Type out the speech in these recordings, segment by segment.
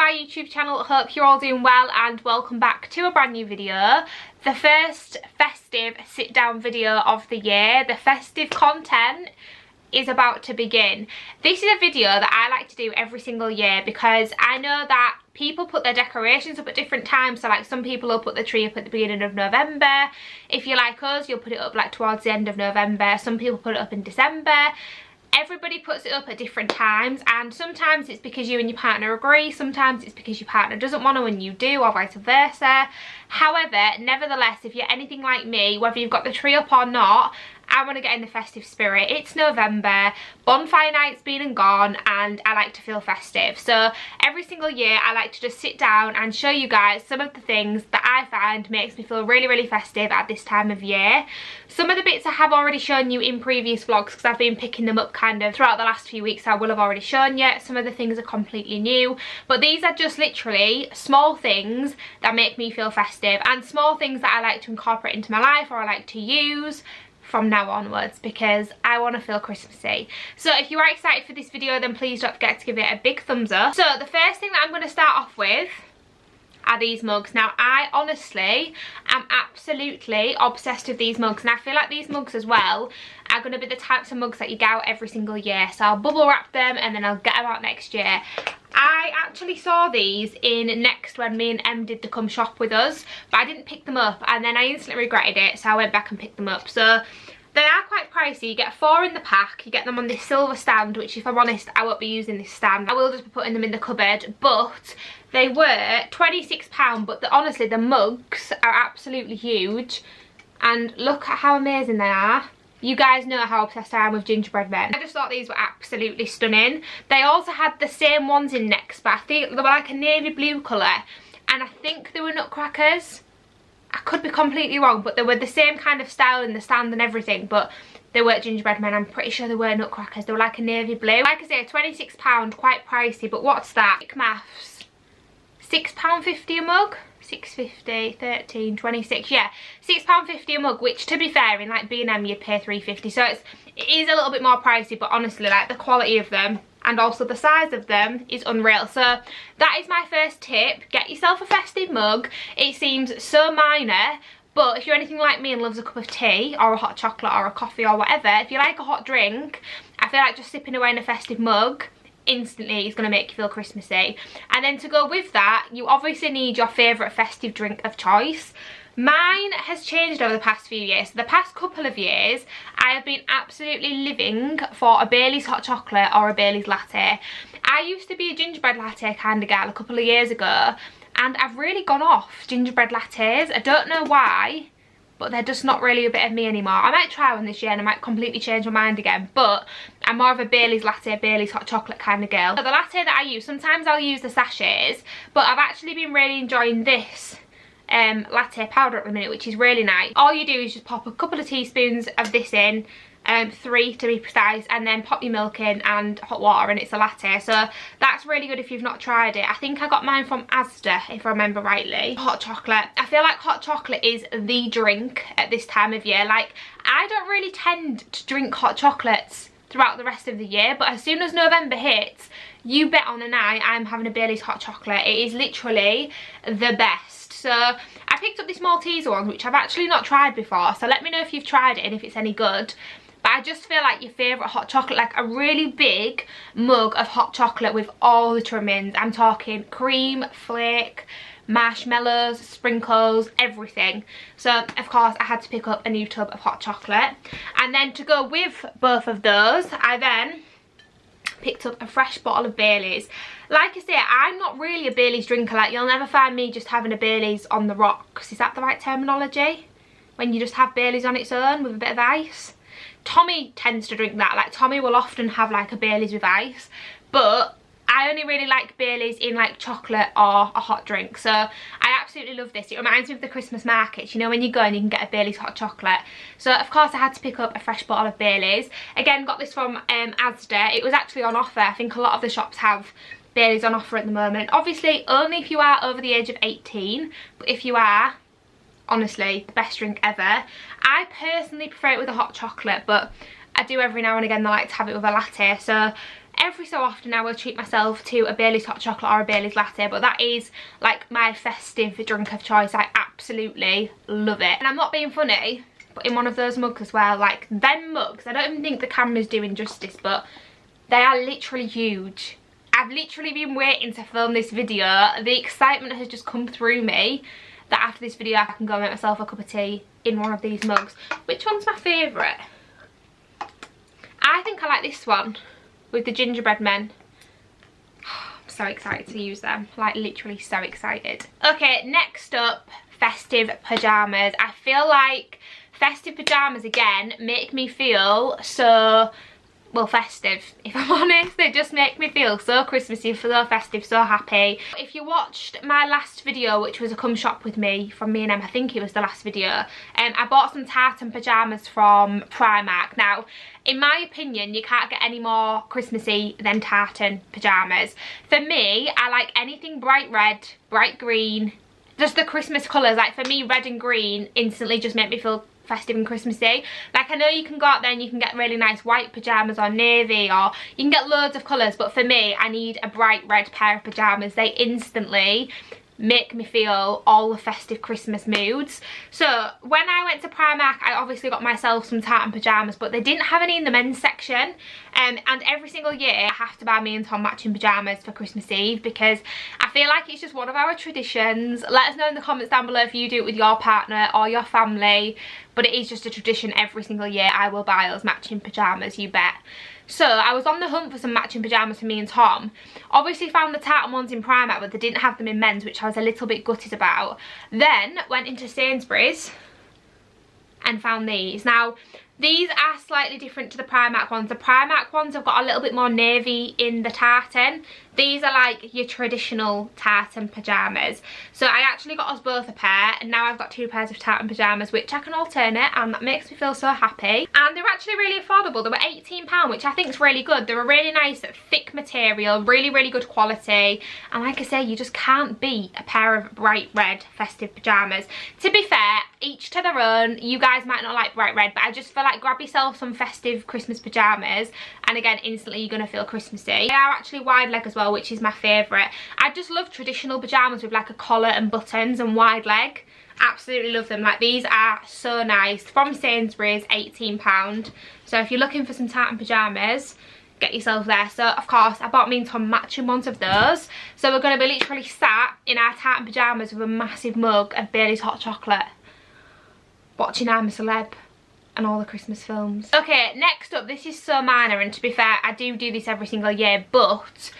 my YouTube channel. Hope you're all doing well and welcome back to a brand new video. The first festive sit down video of the year. The festive content is about to begin. This is a video that I like to do every single year because I know that people put their decorations up at different times. So like some people will put the tree up at the beginning of November. If you're like us, you'll put it up like towards the end of November. Some people put it up in December. Everybody puts it up at different times, and sometimes it's because you and your partner agree, sometimes it's because your partner doesn't want to and you do, or vice versa. However, nevertheless, if you're anything like me, whether you've got the tree up or not, I want to get in the festive spirit. It's November, bonfire night's been and gone, and I like to feel festive. So every single year I like to just sit down and show you guys some of the things that I find makes me feel really festive at this time of year. Some of the bits I have already shown you in previous vlogs because I've been picking them up kind of throughout the last few weeks. I will have already shown you. Some of the things are completely new, but these are just literally small things that make me feel festive and small things that I like to incorporate into my life, or I like to use from now onwards because I want to feel Christmassy. So if you are excited for this video, then please don't forget to give it a big thumbs up. So the first thing that I'm going to start off with are these mugs. Now I honestly am absolutely obsessed with these mugs, and I feel like these mugs as well are going to be the types of mugs that you get out every single year. So I'll bubble wrap them and then I'll get them out next year. I actually saw these in Next when me and Em did the come shop with us, but I didn't pick them up and then I instantly regretted it, so I went back and picked them up. So they are quite pricey. You get 4 in the pack. You get them on this silver stand, which if I'm honest, I won't be using this stand. I will just be putting them in the cupboard, but they were £26, but honestly the mugs are absolutely huge, and look at how amazing they are. You guys know how obsessed I am with gingerbread men. I just thought these were absolutely stunning. They also had the same ones in Next, but I think they were like a navy blue colour, and I think they were nutcrackers. I could be completely wrong, but they were the same kind of style in the stand and everything, but they weren't gingerbread men. I'm pretty sure they were nutcrackers. They were like a navy blue. Like I say, £26, quite pricey, but what's that? Quick maths. £6.50 a mug? 6.50, 13, 26, yeah, £6.50 a mug, which to be fair in like B&M you'd pay £3.50, so it is a little bit more pricey, but honestly like the quality of them and also the size of them is unreal. So that is my first tip. Get yourself a festive mug. It seems so minor, but if you're anything like me and loves a cup of tea or a hot chocolate or a coffee or whatever, if you like a hot drink, I feel like just sipping away in a festive mug instantly is going to make you feel Christmassy. And then to go with that, you obviously need your favourite festive drink of choice. Mine has changed over the past few years. So the past couple of years I have been absolutely living for a Bailey's hot chocolate or a Bailey's latte. I used to be a gingerbread latte kind of girl a couple of years ago, and I've really gone off gingerbread lattes. I don't know why, but they're just not really a bit of me anymore. I might try one this year and I might completely change my mind again, but I'm more of a Bailey's latte, Bailey's hot chocolate kind of girl. So the latte that I use, sometimes I'll use the sachets, but I've actually been really enjoying this latte powder at the minute, which is really nice. All you do is just pop a couple of teaspoons of this in, 3 to be precise, and then pop your milk in and hot water and it's a latte. So that's really good if you've not tried it. I think I got mine from Asda if I remember rightly. Hot chocolate. I feel like hot chocolate is the drink at this time of year. Like I don't really tend to drink hot chocolates throughout the rest of the year, but as soon as November hits, you bet on a night I'm having a Bailey's hot chocolate. It is literally the best. So I picked up this Malteser one, which I've actually not tried before, so let me know if you've tried it and if it's any good. But I just feel like your favourite hot chocolate, like a really big mug of hot chocolate with all the trimmings. I'm talking cream, flake, marshmallows, sprinkles, everything. So of course I had to pick up a new tub of hot chocolate, and then to go with both of those I then picked up a fresh bottle of Bailey's. Like I say, I'm not really a Bailey's drinker. Like you'll never find me just having a Bailey's on the rocks. Is that the right terminology? When you just have Bailey's on its own with a bit of ice? Tommy tends to drink that. Like Tommy will often have like a Bailey's with ice, but I only really like Bailey's in like chocolate or a hot drink. So I absolutely love this. It reminds me of the Christmas markets, you know, when you go and you can get a Bailey's hot chocolate. So of course I had to pick up a fresh bottle of Bailey's. Again, got this from Asda. It was actually on offer. I think a lot of the shops have Bailey's on offer at the moment. Obviously only if you are over the age of 18, but if you are, honestly, the best drink ever. I personally prefer it with a hot chocolate, but I do every now and again I like to have it with a latte. So every so often I will treat myself to a Bailey's hot chocolate or a Bailey's latte, but that is like my festive drink of choice. I absolutely love it. And I'm not being funny, but in one of those mugs as well, like them mugs, I don't even think the camera's doing justice, but they are literally huge. I've literally been waiting to film this video. The excitement has just come through me that after this video I can go make myself a cup of tea in one of these mugs. Which one's my favourite? I think I like this one with the gingerbread men. I'm so excited to use them, like literally so excited. Okay, next up, festive pyjamas. I feel like festive pyjamas again make me feel so, well, festive, if I'm honest. They just make me feel so Christmassy, so festive, so happy. If you watched my last video, which was a come shop with me from me and Em, I think it was the last video, I bought some tartan pyjamas from Primark. Now, in my opinion, you can't get any more Christmassy than tartan pyjamas. For me, I like anything bright red, bright green, just the Christmas colours. Like for me, red and green instantly just make me feel festive and Christmassy. Like I know you can go out there and you can get really nice white pyjamas or navy, or you can get loads of colours, but for me I need a bright red pair of pyjamas. They instantly make me feel all the festive Christmas moods. So when I went to Primark, I obviously got myself some tartan pyjamas, but they didn't have any in the men's section, and every single year I have to buy me and Tom matching pyjamas for Christmas Eve, because I feel like it's just one of our traditions. Let us know in the comments down below if you do it with your partner or your family, but it is just a tradition. Every single year I will buy us matching pyjamas, you bet. So I was on the hunt for some matching pyjamas for me and Tom. Obviously found the tartan ones in Primark, but they didn't have them in men's, which I was a little bit gutted about. Then went into Sainsbury's and found these. Now these are slightly different to the Primark ones. The Primark ones have got a little bit more navy in the tartan. These are like your traditional tartan pyjamas. So I actually got us both a pair, and now I've got 2 pairs of tartan pyjamas, which I can alternate, and that makes me feel so happy. And they're actually really affordable. They were £18, which I think is really good. They're a really nice thick material, really, really good quality. And like I say, you just can't beat a pair of bright red festive pyjamas. To be fair, each to their own. You guys might not like bright red, but I just feel like grab yourself some festive Christmas pyjamas, and again, instantly you're gonna feel Christmassy. They are actually wide leg as well, which is my favourite. I just love traditional pyjamas with like a collar and buttons and wide leg. Absolutely love them. Like these are so nice. From Sainsbury's, £18. So if you're looking for some tartan pyjamas, get yourself there. So of course I bought me and Tom matching ones of those. So we're going to be literally sat in our tartan pyjamas with a massive mug of Bailey's hot chocolate, watching I'm a Celeb and all the Christmas films. Okay, next up, this is so minor, and to be fair, I do this every single year, but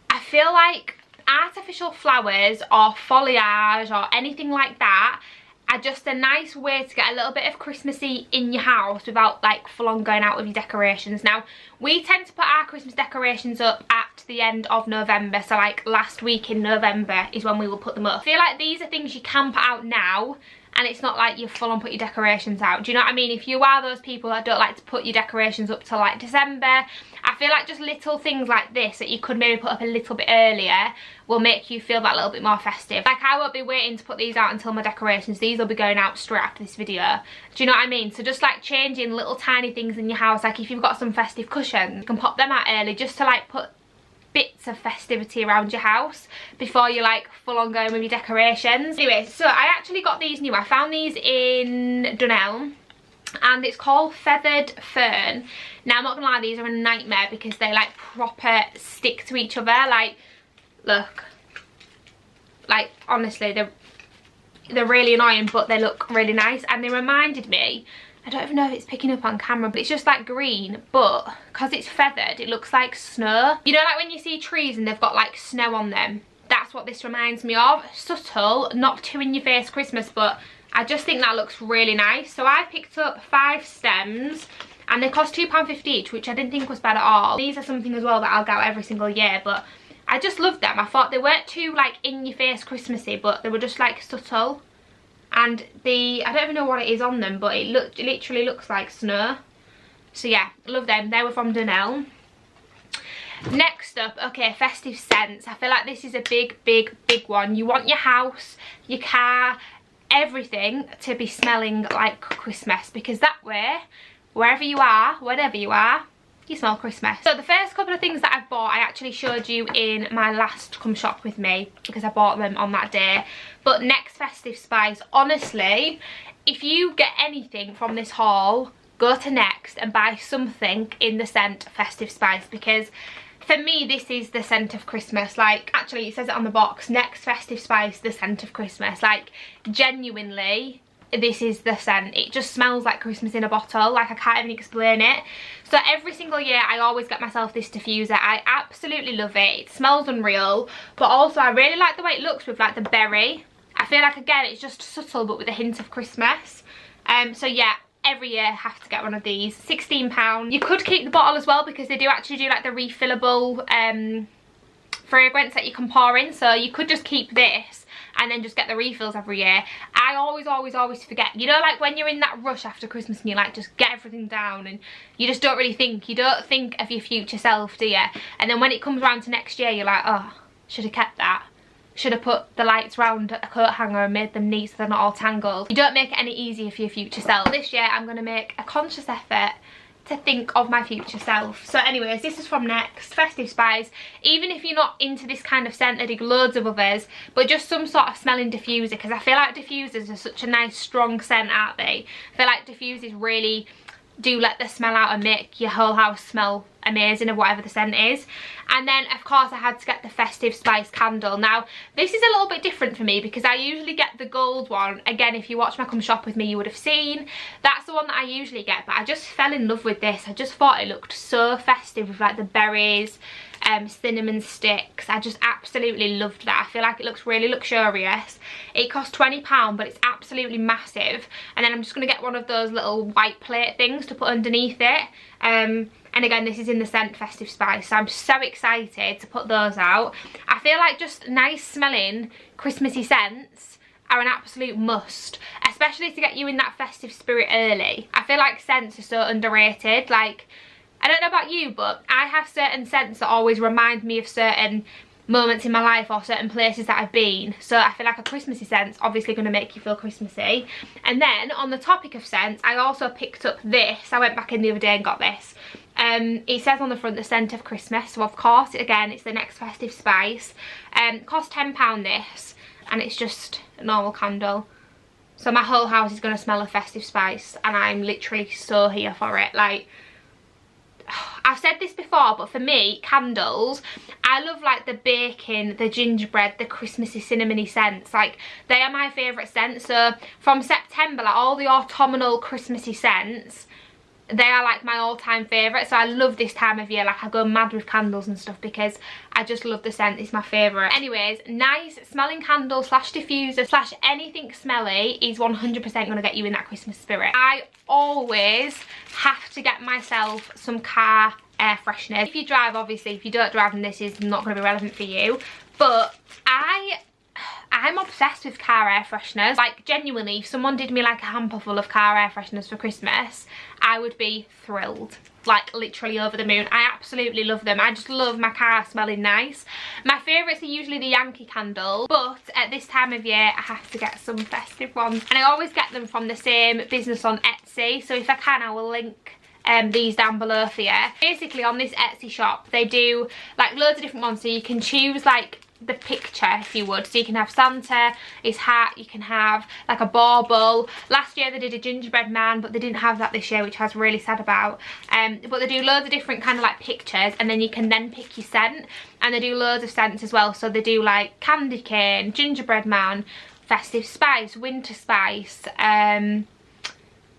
I feel like artificial flowers or foliage or anything like that are just a nice way to get a little bit of Christmassy in your house without like full on going out with your decorations. Now, we tend to put our Christmas decorations up at the end of November, so like last week in November is when we will put them up. I feel like these are things you can put out now, and it's not like you full on put your decorations out. Do you know what I mean? If you are those people that don't like to put your decorations up till like December, I feel like just little things like this that you could maybe put up a little bit earlier will make you feel that little bit more festive. Like I won't be waiting to put these out until my decorations. These will be going out straight after this video. Do you know what I mean? So just like changing little tiny things in your house, like if you've got some festive cushions, you can pop them out early just to like put bits of festivity around your house before you like full on going with your decorations. Anyway, so I actually got these new. I found these in Dunelm, and it's called Feathered Fern. Now I'm not gonna lie, these are a nightmare because they like proper stick to each other. Like, look, like honestly, they're really annoying, but they look really nice, and they reminded me, I don't even know if it's picking up on camera, but it's just like green, but because it's feathered, it looks like snow. You know, like when you see trees and they've got like snow on them? That's what this reminds me of. Subtle, not too in your face Christmas, but I just think that looks really nice. So I picked up 5 stems, and they cost £2.50 each, which I didn't think was bad at all. These are something as well that I'll get out every single year, but I just loved them. I thought they weren't too like in your face Christmassy, but they were just like subtle. And I don't even know what it is on them, but it literally looks like snow. So yeah, love them. They were from Dunelm. Next up, okay, festive scents. I feel like this is a big one. You want your house, your car, everything to be smelling like Christmas, because that way, wherever you are, whatever you are, you smell Christmas. So the first couple of things that I've bought I actually showed you in my last come shop with me because I bought them on that day. But next festive spice, honestly, if you get anything from this haul, go to Next and buy something in the scent festive spice, because for me this is the scent of Christmas. Like, actually it says it on the box, Next festive spice, the scent of Christmas. Like, genuinely this is the scent. It just smells like Christmas in a bottle. Like, I can't even explain it. So every single year I always get myself this diffuser. I absolutely love it. It smells unreal, but also I really like the way it looks with like the berry. I feel like, again, it's just subtle but with a hint of Christmas. So yeah, every year I have to get one of these. £16. You could keep the bottle as well, because they do actually do like the refillable fragrance that you can pour in. So you could just keep this and then just get the refills every year. I always forget. You know, like when you're in that rush after Christmas and you like just get everything down and you just don't really think. You don't think of your future self, do you? And then when it comes around to next year, you're like, oh, should have kept that. Should have put the lights round a coat hanger and made them neat so they're not all tangled. You don't make it any easier for your future self. This year I'm going to make a conscious effort to think of my future self. So anyways, this is from Next, festive spice. Even if you're not into this kind of scent, they do loads of others, but just some sort of smelling diffuser, because I feel like diffusers are such a nice strong scent, aren't they? I feel like diffusers really do let the smell out and make your whole house smell amazing of whatever the scent is. And then of course I had to get the festive spice candle. Now this is a little bit different for me because I usually get the gold one. Again, if you watch my come shop with me, you would have seen that's the one that I usually get, but I just fell in love with this. I just thought it looked so festive with like the berries, cinnamon sticks. I just absolutely loved that. I feel like it looks really luxurious. It cost £20, but it's absolutely massive. And then I'm just going to get one of those little white plate things to put underneath it. And again, this is in the scent festive spice, so I'm so excited to put those out. I feel like just nice smelling Christmassy scents are an absolute must, especially to get you in that festive spirit early. I feel like scents are so underrated. Like, I don't know about you, but I have certain scents that always remind me of certain moments in my life or certain places that I've been. So I feel like a Christmassy scent's obviously going to make you feel Christmassy. And then on the topic of scents, I also picked up this. I went back in the other day and got this. It says on the front the scent of Christmas, so of course again it's the Next festive spice. Cost £10 this, and it's just a normal candle. So my whole house is going to smell of festive spice, and I'm literally so here for it. Like, I've said this before, but for me, candles, I love like the baking, the gingerbread, the Christmassy cinnamony scents. Like, they are my favourite scents. So from September, like all the autumnal Christmassy scents, they are like my all-time favourite. So I love this time of year. Like, I go mad with candles and stuff because I just love the scent. It's my favourite. Anyways, nice smelling candle slash diffuser slash anything smelly is 100% going to get you in that Christmas spirit. I always have to get myself some car air fresheners. If you drive, obviously. If you don't drive, then this is not going to be relevant for you. But I'm obsessed with car air fresheners. Like, genuinely, if someone did me like a hamper full of car air fresheners for Christmas, I would be thrilled. Like, literally over the moon. I absolutely love them. I just love my car smelling nice. My favourites are usually the Yankee candles, but at this time of year I have to get some festive ones, and I always get them from the same business on Etsy. So if I can, I will link these down below for you. Basically, on this Etsy shop they do like loads of different ones, so you can choose like the picture if you would. So you can have Santa, his hat, you can have like a bauble. Last year they did a gingerbread man, but they didn't have that this year, which I was really sad about. But they do loads of different kind of like pictures, and then you can then pick your scent, and they do loads of scents as well. So they do like candy cane, gingerbread man, festive spice, winter spice,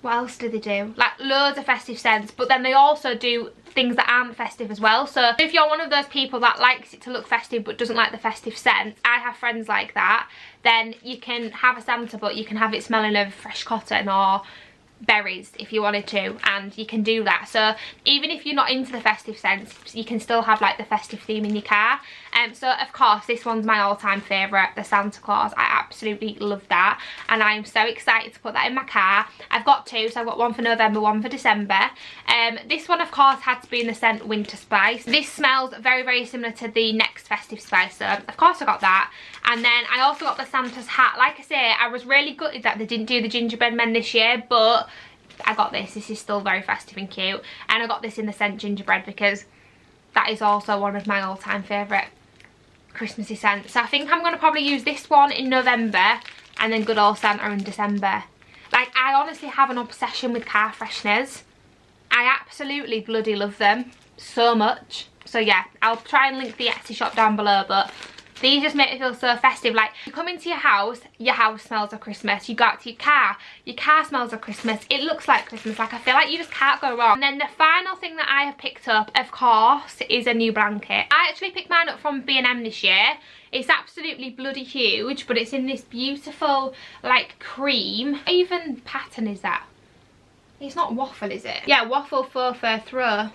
what else do they do? Like loads of festive scents, but then they also do things that aren't festive as well. So if you're one of those people that likes it to look festive but doesn't like the festive scents, I have friends like that, then you can have a Santa, but you can have it smelling of fresh cotton or berries if you wanted to, and you can do that. So even if you're not into the festive scents, you can still have like the festive theme in your car. So of course this one's my all-time favourite, the Santa Claus. I absolutely love that, and I'm so excited to put that in my car. I've got two, so I've got one for November, one for December. This one of course had to be in the scent winter spice. This smells very, very similar to the Next festive spice, so of course I got that. And then I also got the Santa's hat. Like I say, I was really gutted that they didn't do the gingerbread men this year, but I got this. This is still very festive and cute. And I got this in the scent gingerbread because that is also one of my all-time favourite Christmassy scents. So I think I'm going to probably use this one in November and then Good Old Santa in December. Like, I honestly have an obsession with car fresheners. I absolutely bloody love them so much. So yeah, I'll try and link the Etsy shop down below, but these just make me feel so festive. Like, you come into your house smells of Christmas. You go out to your car smells of Christmas. It looks like Christmas. Like, I feel like you just can't go wrong. And then the final thing that I have picked up, of course, is a new blanket. I actually picked mine up from B&M this year. It's absolutely bloody huge, but it's in this beautiful, like, cream. What even pattern is that? It's not waffle, is it? Yeah, waffle faux fur throw.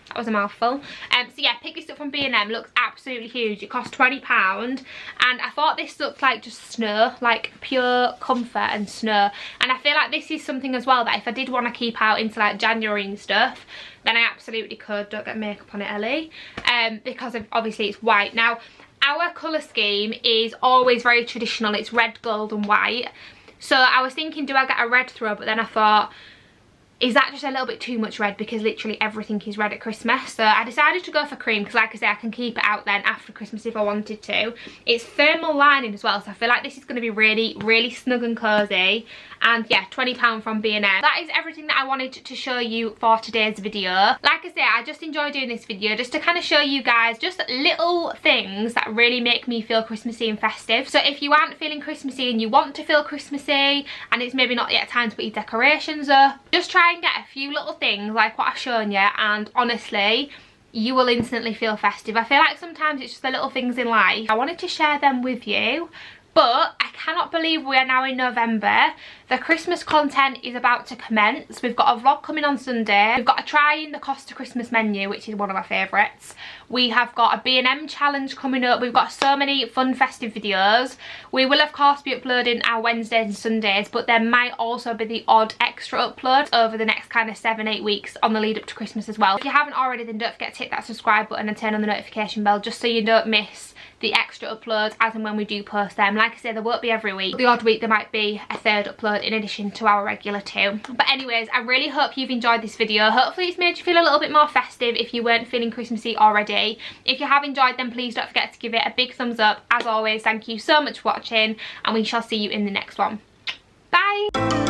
That was a mouthful. So yeah, pick this up from B&M. Looks absolutely huge. It cost £20, and I thought this looked like just snow, like pure comfort and snow. And I feel like this is something as well that if I did want to keep out into like January and stuff, then I absolutely could. Don't get makeup on it, Ellie. Because obviously it's white. Now, our colour scheme is always very traditional. It's red, gold and white. So I was thinking, do I get a red throw? But then I thought, is that just a little bit too much red, because literally everything is red at Christmas? So I decided to go for cream because, like I say, I can keep it out then after Christmas if I wanted to. It's thermal lining as well, so I feel like this is going to be really, really snug and cosy. And yeah, £20 from B&M. That is everything that I wanted to show you for today's video. Like I say, I just enjoy doing this video just to kind of show you guys just little things that really make me feel Christmassy and festive. So if you aren't feeling Christmassy and you want to feel Christmassy and it's maybe not yet time to put your decorations up, just try and get a few little things like what I've shown you, and honestly, you will instantly feel festive. I feel like sometimes it's just the little things in life. I wanted to share them with you. But I cannot believe we are now in November. The Christmas content is about to commence. We've got a vlog coming on Sunday. We've got a trying the Costa Christmas menu, which is one of my favourites. We have got a B&M challenge coming up. We've got so many fun festive videos. We will of course be uploading our Wednesdays and Sundays, but there might also be the odd extra upload over the next kind of 7-8 weeks on the lead up to Christmas as well. If you haven't already, then don't forget to hit that subscribe button and turn on the notification bell just so you don't miss the extra uploads as and when we do post them. Like I say, there won't be every week. The odd week there might be a third upload in addition to our regular 2. But anyways, I really hope you've enjoyed this video. Hopefully it's made you feel a little bit more festive if you weren't feeling Christmassy already. If you have enjoyed, then please don't forget to give it a big thumbs up. As always, thank you so much for watching, and we shall see you in the next one. Bye!